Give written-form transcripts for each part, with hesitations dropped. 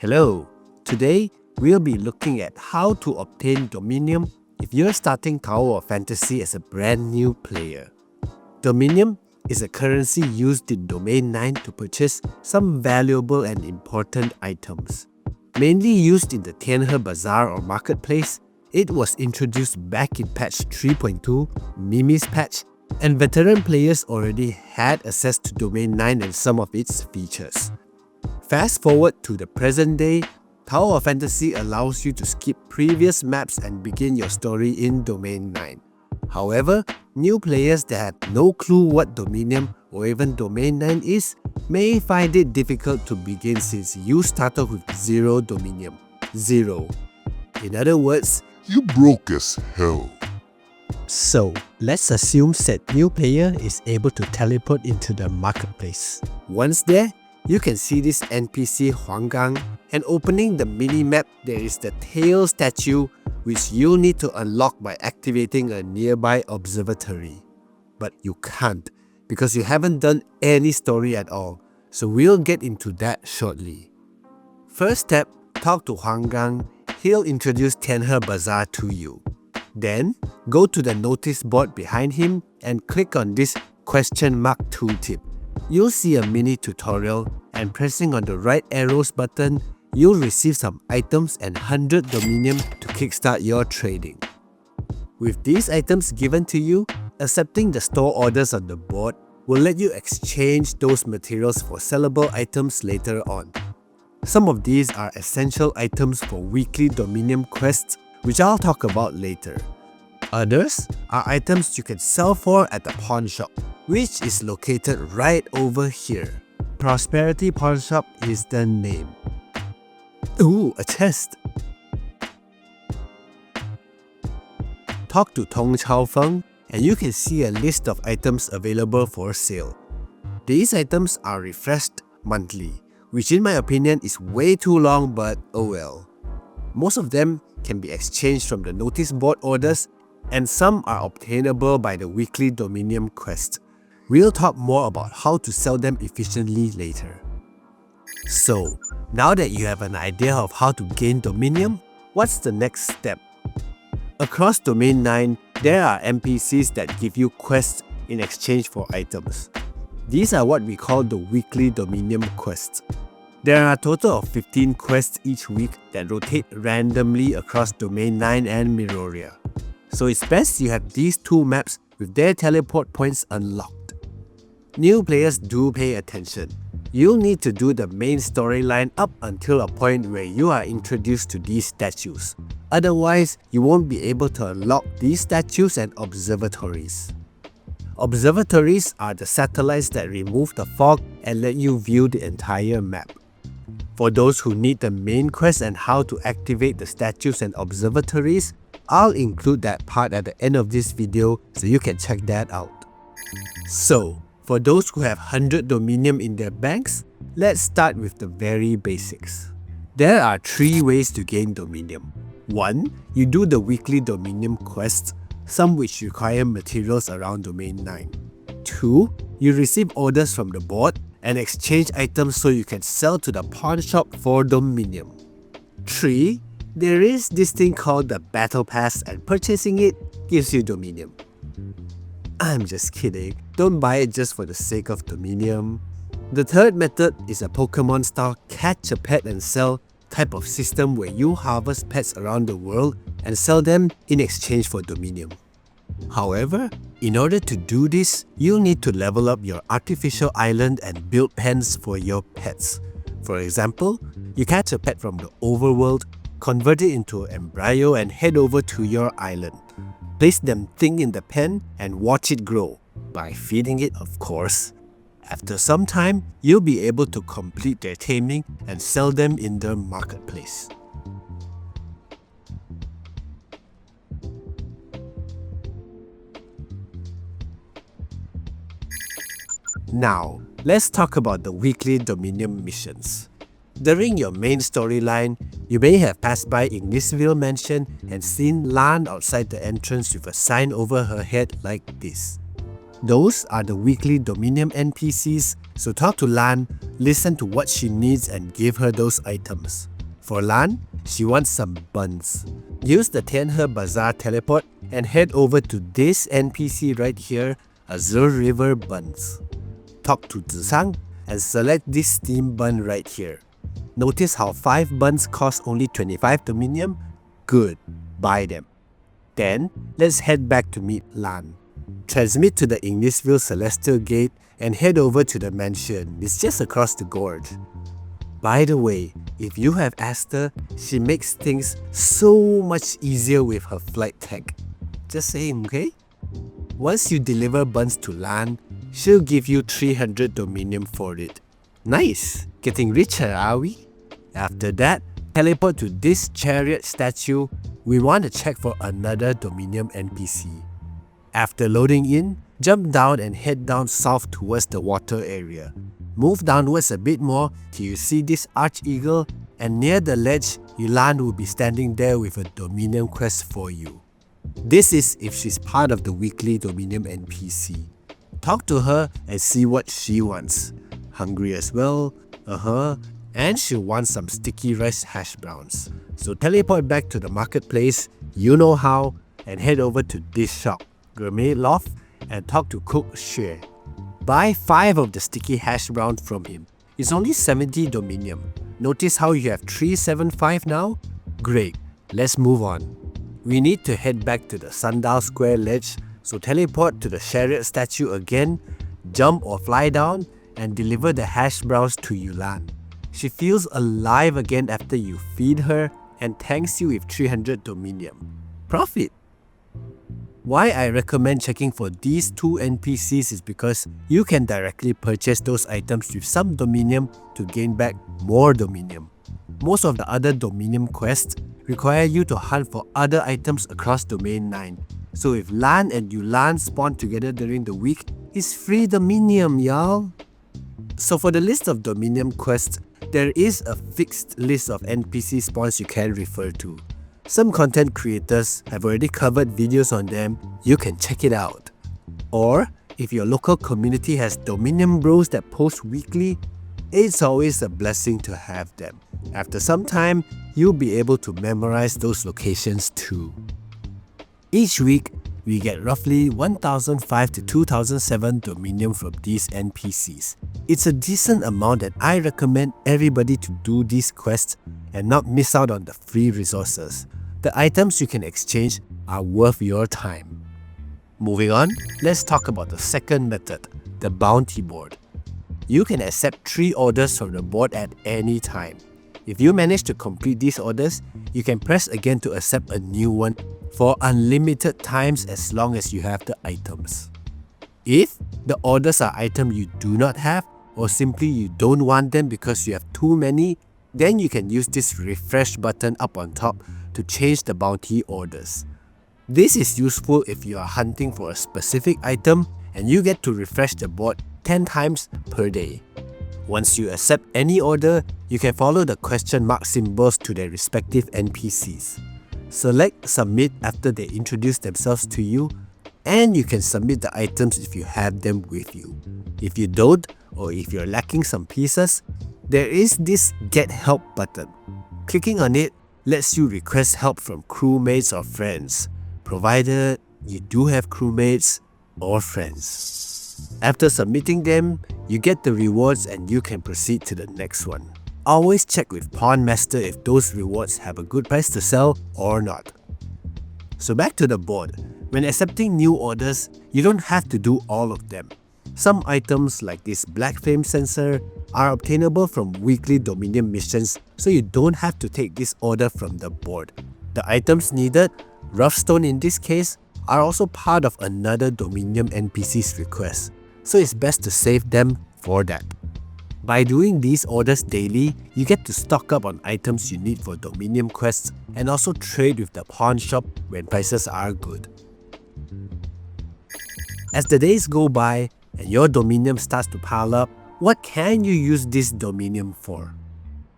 Hello, today we'll be looking at how to obtain Dominium if you're starting Tower of Fantasy as a brand new player. Dominium is a currency used in Domain 9 to purchase some valuable and important items. Mainly used in the Tianhe Bazaar or marketplace, it was introduced back in patch 3.2, Mimi's patch, and veteran players already had access to Domain 9 and some of its features. Fast forward to the present day, Tower of Fantasy allows you to skip previous maps and begin your story in Domain 9. However, new players that have no clue what Dominium or even Domain 9 is may find it difficult to begin since you started with 0 Dominium. 0. In other words, You broke as hell. So, let's assume said new player is able to teleport into the marketplace. Once there, you can see this NPC Huanggang, and opening the mini-map, there is the tail statue which you'll need to unlock by activating a nearby observatory. But you can't, because you haven't done any story at all, so we'll get into that shortly. First step, talk to Huanggang. He'll introduce Tianhe Bazaar to you. Then, go to the notice board behind him and click on this question mark tooltip. You'll see a mini tutorial, and pressing on the right arrows button, you'll receive some items and 100 Dominium to kickstart your trading. With these items given to you, accepting the store orders on the board will let you exchange those materials for sellable items later on. Some of these are essential items for weekly Dominium quests, which I'll talk about later. Others are items you can sell for at the pawn shop, which is located right over here. Prosperity Pawn Shop is the name. Ooh, a chest! Talk to Tong Chao Feng and you can see a list of items available for sale. These items are refreshed monthly, which in my opinion is way too long, but oh well. Most of them can be exchanged from the notice board orders, and some are obtainable by the weekly Dominium quest. We'll talk more about how to sell them efficiently later. So, now that you have an idea of how to gain Dominium, what's the next step? Across Domain 9, there are NPCs that give you quests in exchange for items. These are what we call the weekly Dominium quests. There are a total of 15 quests each week that rotate randomly across Domain 9 and Miroria. So it's best you have these two maps with their teleport points unlocked. New players do pay attention. You'll need to do the main storyline up until a point where you are introduced to these statues. Otherwise, you won't be able to unlock these statues and observatories. Observatories are the satellites that remove the fog and let you view the entire map. For those who need the main quest and how to activate the statues and observatories, I'll include that part at the end of this video so you can check that out. So, for those who have 100 Dominium in their banks, let's start with the very basics. There are 3 ways to gain Dominium. 1. You do the weekly Dominium quests, some which require materials around Domain 9. 2. You receive orders from the board and exchange items so you can sell to the pawn shop for Dominium. 3. There is this thing called the Battle Pass, and purchasing it gives you Dominium. I'm just kidding, don't buy it just for the sake of Dominium. The third method is a Pokemon style catch a pet and sell type of system where you harvest pets around the world and sell them in exchange for Dominium. However, in order to do this, you'll need to level up your artificial island and build pens for your pets. For example, you catch a pet from the overworld, convert it into an embryo and head over to your island. Place them thing in the pen and watch it grow, by feeding it of course. After some time, you'll be able to complete their taming and sell them in the marketplace. Now, let's talk about the weekly Dominium missions. During your main storyline, you may have passed by Ignisville Mansion and seen Lan outside the entrance with a sign over her head like this. Those are the weekly Dominium NPCs, so talk to Lan, listen to what she needs and give her those items. For Lan, she wants some buns. Use the Tianhe Bazaar teleport and head over to this NPC right here, Azure River Buns. Talk to Zisang and select this steam bun right here. Notice how 5 buns cost only 25 Dominium? Good, buy them. Then, let's head back to meet Lan. Transmit to the Ignisville Celestial Gate and head over to the mansion. It's just across the gorge. By the way, if you have Aster, she makes things so much easier with her flight tech. Just saying, okay? Once you deliver buns to Lan, she'll give you 300 Dominium for it. Nice! Getting richer, are we? After that, teleport to this chariot statue. We want to check for another Dominium NPC. After loading in, jump down and head down south towards the water area. Move downwards a bit more till you see this arch-eagle, and near the ledge, Yulan will be standing there with a Dominium quest for you. This is if she's part of the weekly Dominium NPC. Talk to her and see what she wants. Hungry as well? And she'll want some sticky rice hash browns. So teleport back to the marketplace, you know how, and head over to this shop, Gourmet Loft, and talk to Cook Xue. Buy 5 of the sticky hash brown from him. It's only 70 Dominium. Notice how you have 375 now? Great, let's move on. We need to head back to the Sundial Square ledge, so teleport to the chariot statue again, jump or fly down, and deliver the hash browns to Yulan. She feels alive again after you feed her and thanks you with 300 Dominium. Profit! Why I recommend checking for these 2 NPCs is because you can directly purchase those items with some Dominium to gain back more Dominium. Most of the other Dominium quests require you to hunt for other items across Domain 9. So if Lan and Yulan spawn together during the week, it's free Dominium, y'all! So for the list of Dominium quests, there is a fixed list of NPC spawns you can refer to. Some content creators have already covered videos on them, you can check it out. Or, if your local community has Dominium bros that post weekly, it's always a blessing to have them. After some time, you'll be able to memorize those locations too. Each week, we get roughly 1005 to 2007 Dominium from these NPCs. It's a decent amount and I recommend everybody to do these quests and not miss out on the free resources. The items you can exchange are worth your time. Moving on, let's talk about the second method, the bounty board. You can accept 3 orders from the board at any time. If you manage to complete these orders, you can press again to accept a new one for unlimited times as long as you have the items. If the orders are items you do not have or simply you don't want them because you have too many, then you can use this refresh button up on top to change the bounty orders. This is useful if you are hunting for a specific item and you get to refresh the board 10 times per day. Once you accept any order, you can follow the question mark symbols to their respective NPCs. Select Submit after they introduce themselves to you, and you can submit the items if you have them with you. If you don't, or if you're lacking some pieces, there is this Get Help button. Clicking on it lets you request help from crewmates or friends, provided you do have crewmates or friends. After submitting them, you get the rewards and you can proceed to the next one. Always check with Pawn Master if those rewards have a good price to sell or not. So back to the board. When accepting new orders, you don't have to do all of them. Some items like this black flame sensor are obtainable from weekly Dominium missions, so you don't have to take this order from the board. The items needed, rough stone in this case, are also part of another Dominium NPC's request, so it's best to save them for that. By doing these orders daily, you get to stock up on items you need for Dominium quests and also trade with the pawn shop when prices are good. As the days go by and your Dominium starts to pile up, what can you use this Dominium for?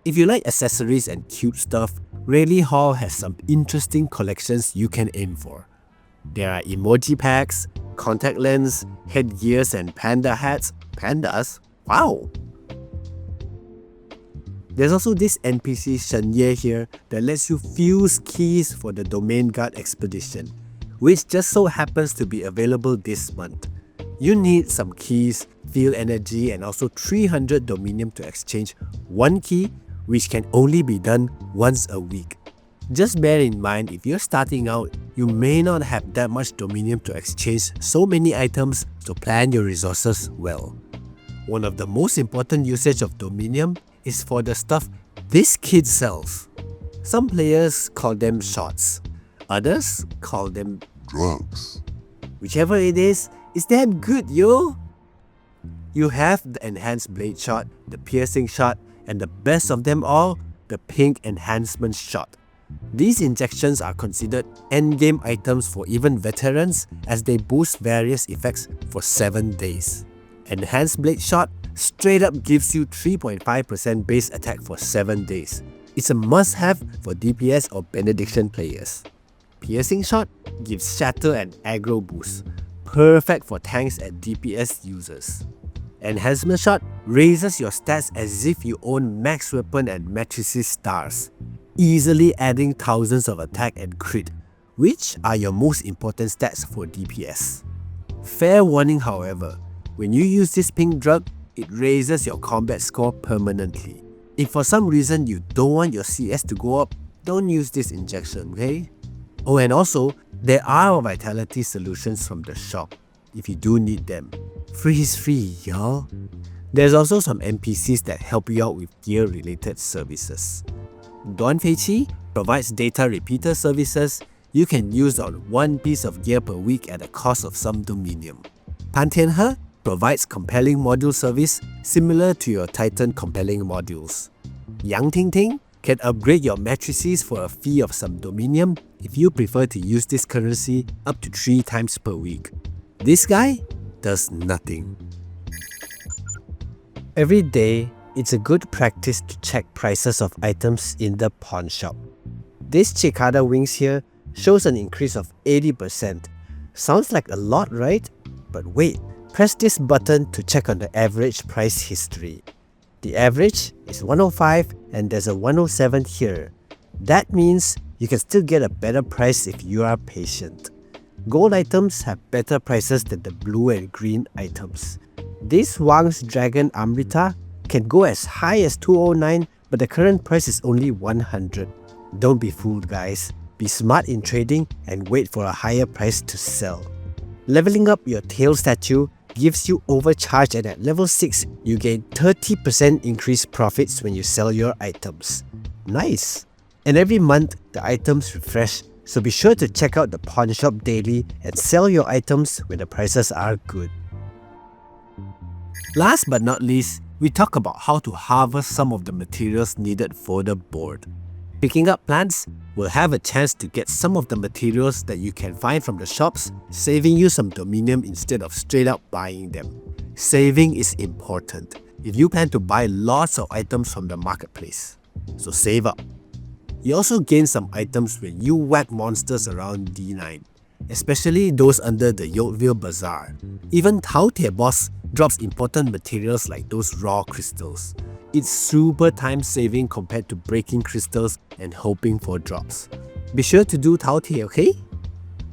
If you like accessories and cute stuff, Rayleigh Hall has some interesting collections you can aim for. There are emoji packs, contact lens, headgears and panda hats. Pandas? Wow! There's also this NPC Shenye here that lets you fuse keys for the Domain Guard expedition, which just so happens to be available this month. You need some keys, field energy and also 300 Dominium to exchange one key, which can only be done once a week. Just bear in mind, if you're starting out, you may not have that much Dominium to exchange so many items, so plan your resources well. One of the most important usage of Dominium is for the stuff this kid sells. Some players call them shots, others call them drugs. whichever it is, it's damn good, yo! You have the enhanced blade shot, the piercing shot, and the best of them all, the pink enhancement shot. These injections are considered endgame items for even veterans as they boost various effects for 7 days. Enhanced blade shot straight up gives you 3.5% base attack for 7 days. It's a must-have for DPS or Benediction players. Piercing shot gives shatter and aggro boost, perfect for tanks and DPS users. Enhancement shot raises your stats as if you own max weapon and matrices stars, easily adding thousands of attack and crit, which are your most important stats for DPS. Fair warning however, when you use this pink drug, it raises your combat score permanently. If for some reason you don't want your CS to go up, don't use this injection, okay? Oh, and also, there are vitality solutions from the shop, if you do need them. Freeze free, y'all. There's also some NPCs that help you out with gear-related services. Don Fei Chi provides data repeater services you can use on one piece of gear per week at a cost of some Dominium. Pan Tian He provides compelling module service similar to your Titan compelling modules. Yang Ting Ting can upgrade your matrices for a fee of some Dominium if you prefer to use this currency up to 3 times per week. This guy does nothing. Every day, it's a good practice to check prices of items in the pawn shop. This cicada wings here shows an increase of 80%. Sounds like a lot, right? But wait, press this button to check on the average price history. The average is 105 and there's a 107 here. That means you can still get a better price if you are patient. Gold items have better prices than the blue and green items. This Wang's Dragon Amrita can go as high as 209, but the current price is only 100. Don't be fooled, guys. Be smart in trading and wait for a higher price to sell. Leveling up your tail statue gives you overcharge, and at level 6, you gain 30% increased profits when you sell your items. Nice! And every month, the items refresh, so be sure to check out the pawn shop daily and sell your items when the prices are good. Last but not least, we talk about how to harvest some of the materials needed for the board. Picking up plants will have a chance to get some of the materials that you can find from the shops, saving you some Dominium instead of straight up buying them. Saving is important if you plan to buy lots of items from the marketplace, so save up. You also gain some items when you whack monsters around D9, especially those under the Yotville Bazaar. Even Tao Tie Boss drops important materials like those raw crystals. It's super time saving compared to breaking crystals and hoping for drops. Be sure to do Tao Tie, okay?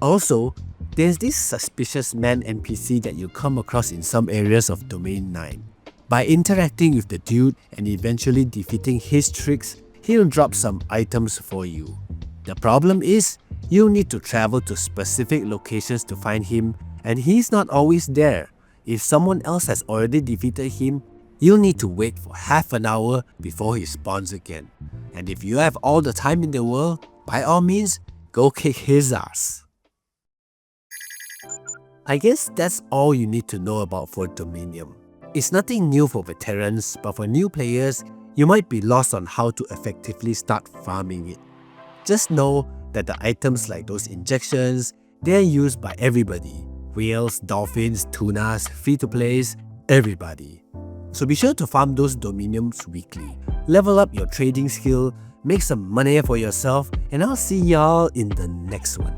Also, there's this suspicious man NPC that you come across in some areas of Domain 9. By interacting with the dude and eventually defeating his tricks, he'll drop some items for you. The problem is, you'll need to travel to specific locations to find him, and he's not always there. If someone else has already defeated him, you'll need to wait for half an hour before he spawns again. And if you have all the time in the world, by all means, go kick his ass. I guess that's all you need to know about for Dominium. It's nothing new for veterans, but for new players, you might be lost on how to effectively start farming it. Just know that the items like those injections, they're used by everybody. Whales, dolphins, tunas, free-to-plays, everybody. So be sure to farm those Dominiums weekly. Level up your trading skill, make some money for yourself, and I'll see y'all in the next one.